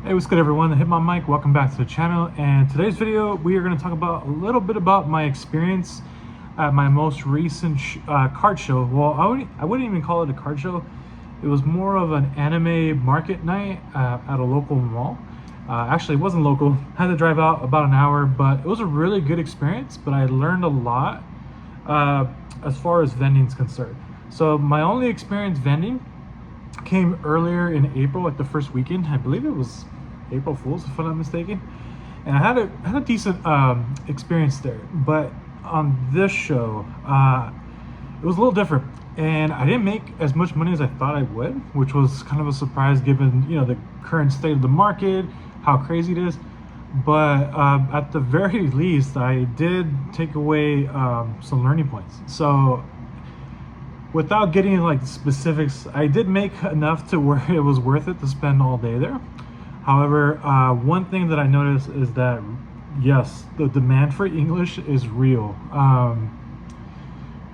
Hey, what's good everyone? Hit my mic. Welcome back to the channel. And today's video, we are going to talk about a little bit about my experience at my most recent card show. Well, I wouldn't even call it a card show. It was more of an anime market night at a local mall. Actually, it wasn't local. I had to drive out about an hour, but it was a really good experience. But I learned a lot as far as vending is concerned. So my only experience vending came earlier in April, like the first weekend. I believe it was April Fool's, if I'm not mistaken. And I had a decent experience there. But on this show, it was a little different, and I didn't make as much money as I thought I would, which was kind of a surprise given the current state of the market, how crazy it is. But at the very least, I did take away some learning points. So without getting into like the specifics, I did make enough to where it was worth it to spend all day there. However, one thing that I noticed is that yes, the demand for English is real.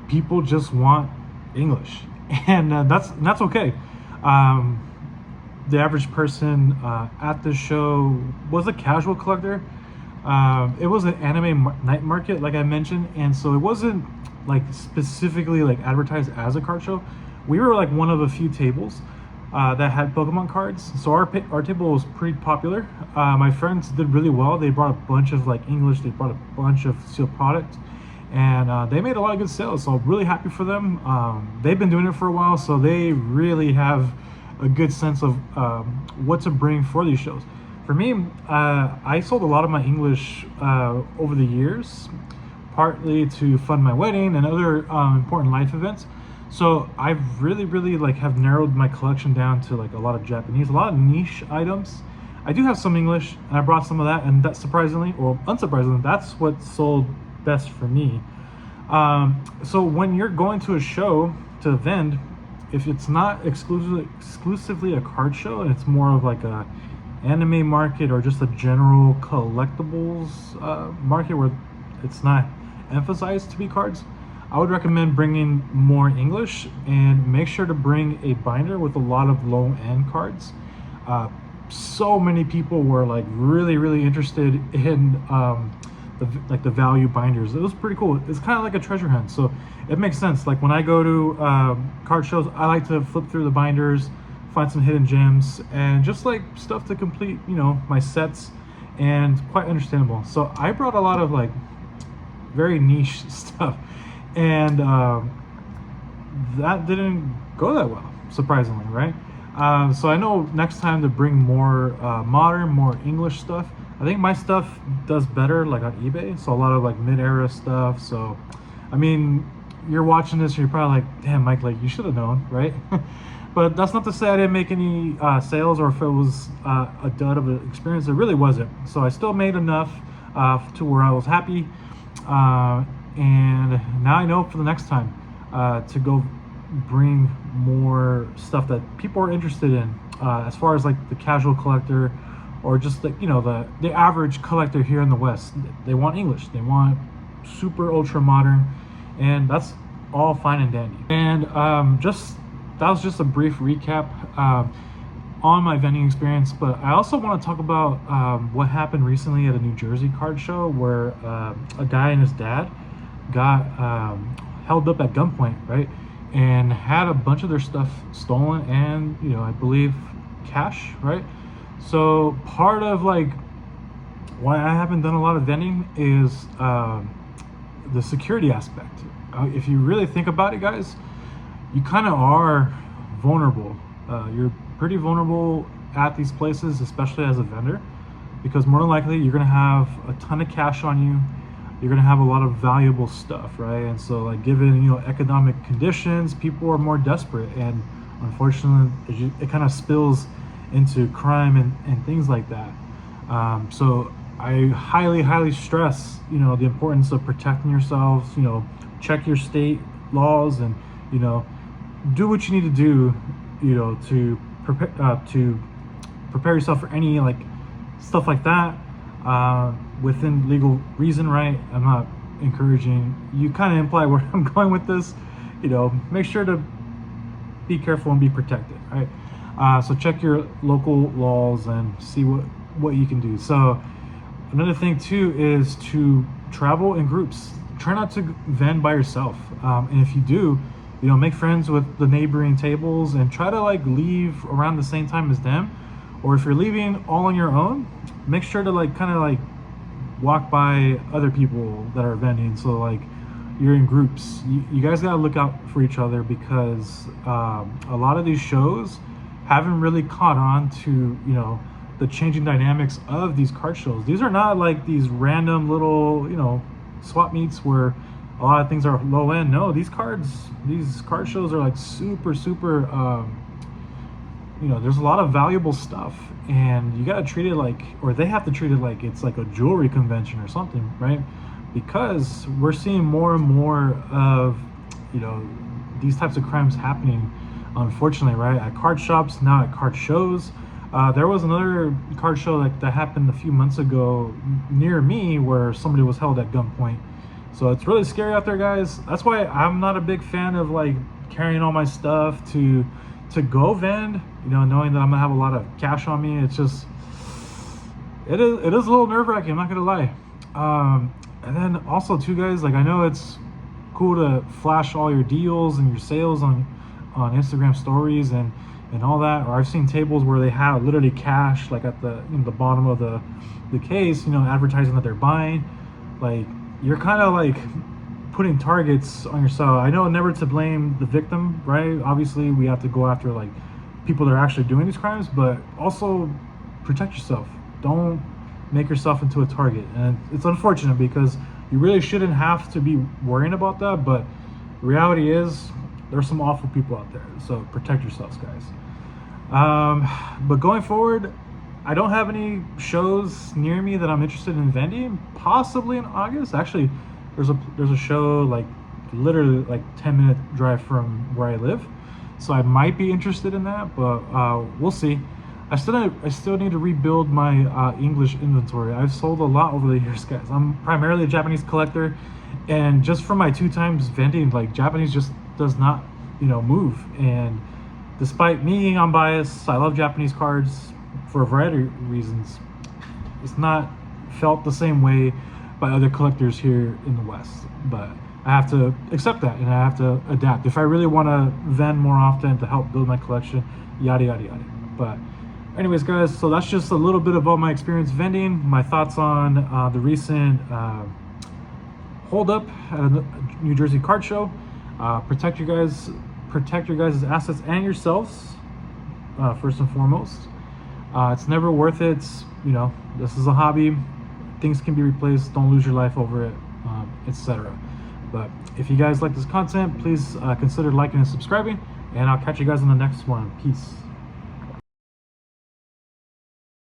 People just want English, and that's okay. The average person at the show was a casual collector. It was an anime night market, like I mentioned, and so it wasn't like specifically like advertised as a card show. We were like one of a few tables that had Pokemon cards, so our table was pretty popular. My friends did really well. They brought a bunch of like English, they brought a bunch of sealed products, and they made a lot of good sales, so I'm really happy for them. They've been doing it for a while, so they really have a good sense of what to bring for these shows. For me, I sold a lot of my English over the years, partly to fund my wedding and other important life events. So I've really like have narrowed my collection down to like a lot of Japanese, a lot of niche items. I do have some English, and I brought some of that, and that surprisingly or unsurprisingly, that's what sold best for me. So when you're going to a show to vend, if it's not exclusively a card show and it's more of like a anime market or just a general collectibles market where it's not emphasized to be cards, I would recommend bringing more English, and make sure to bring a binder with a lot of low-end cards. So many people were like really interested in the value binders. It was pretty cool. It's kind of like a treasure hunt, so it makes sense. Like when I go to card shows, I like to flip through the binders, find some hidden gems, and just like stuff to complete my sets, and quite understandable. So I brought a lot of like very niche stuff, and that didn't go that well, surprisingly, right? So I know next time to bring more modern, more English stuff. I think my stuff does better like on eBay, so a lot of like mid-era stuff. So I mean, you're watching this and you're probably like, damn Mike, like you should have known, right? But that's not to say I didn't make any sales, or if it was a dud of an experience. It really wasn't. So I still made enough to where I was happy, and now I know for the next time to go bring more stuff that people are interested in, as far as like the casual collector, or just like the average collector here in the West. They want English, they want super ultra modern, and that's all fine and dandy. And that was just a brief recap on my vending experience. But I also want to talk about what happened recently at a New Jersey card show, where a guy and his dad got held up at gunpoint, right, and had a bunch of their stuff stolen, and I believe cash, right? So part of like why I haven't done a lot of vending is the security aspect. If you really think about it, guys, you kind of are vulnerable. You're pretty vulnerable at these places, especially as a vendor, because more than likely you're gonna have a ton of cash on you. You're gonna have a lot of valuable stuff, right? And so like given economic conditions, people are more desperate, and unfortunately it kind of spills into crime and things like that. So I highly stress the importance of protecting yourselves. Check your state laws, and do what you need to do to prepare yourself for any like stuff like that within legal reason, right? I'm not encouraging, you kind of imply where I'm going with this. Make sure to be careful and be protected, right? So check your local laws and see what you can do. So another thing too is to travel in groups. Try not to vend by yourself, and if you do, make friends with the neighboring tables and try to like leave around the same time as them. Or if you're leaving all on your own, make sure to like kind of like walk by other people that are vending. So like you're in groups. You guys gotta look out for each other because a lot of these shows haven't really caught on to the changing dynamics of these card shows. These are not like these random little swap meets where a lot of things are low end. No, these card shows are like super there's a lot of valuable stuff, and you got to treat it like, or they have to treat it like it's like a jewelry convention or something, right? Because we're seeing more and more of these types of crimes happening, unfortunately, right? At card shops, now at card shows. There was another card show that happened a few months ago near me where somebody was held at gunpoint. So it's really scary out there, guys. That's why I'm not a big fan of like carrying all my stuff to go vend, knowing that I'm gonna have a lot of cash on me. It's just, it is a little nerve-wracking, I'm not gonna lie. And then also too, guys, like I know it's cool to flash all your deals and your sales on Instagram stories and all that, or I've seen tables where they have literally cash like at the the bottom of the case, advertising that they're buying. Like you're kind of like putting targets on yourself. I know never to blame the victim, right? Obviously we have to go after like people that are actually doing these crimes, but also protect yourself. Don't make yourself into a target. And it's unfortunate because you really shouldn't have to be worrying about that, but the reality is there's some awful people out there, so protect yourselves, guys. But going forward, I don't have any shows near me that I'm interested in vending. Possibly in August. Actually, there's a show like literally like 10-minute drive from where I live, so I might be interested in that, but we'll see. I still need to rebuild my English inventory. I've sold a lot over the years, guys. I'm primarily a Japanese collector, and just from my 2 times vending, like Japanese just does not move. And despite me, I'm biased, I love Japanese cards for a variety of reasons. It's not felt the same way by other collectors here in the West, but I have to accept that and I have to adapt if I really want to vend more often to help build my collection, yada yada yada. But anyways, guys, so that's just a little bit about my experience vending, my thoughts on the recent holdup at a New Jersey card show. Protect your guys' assets and yourselves, first and foremost. It's never worth it. This is a hobby. Things can be replaced. Don't lose your life over it, etc. But if you guys like this content, please consider liking and subscribing, and I'll catch you guys in the next one. Peace.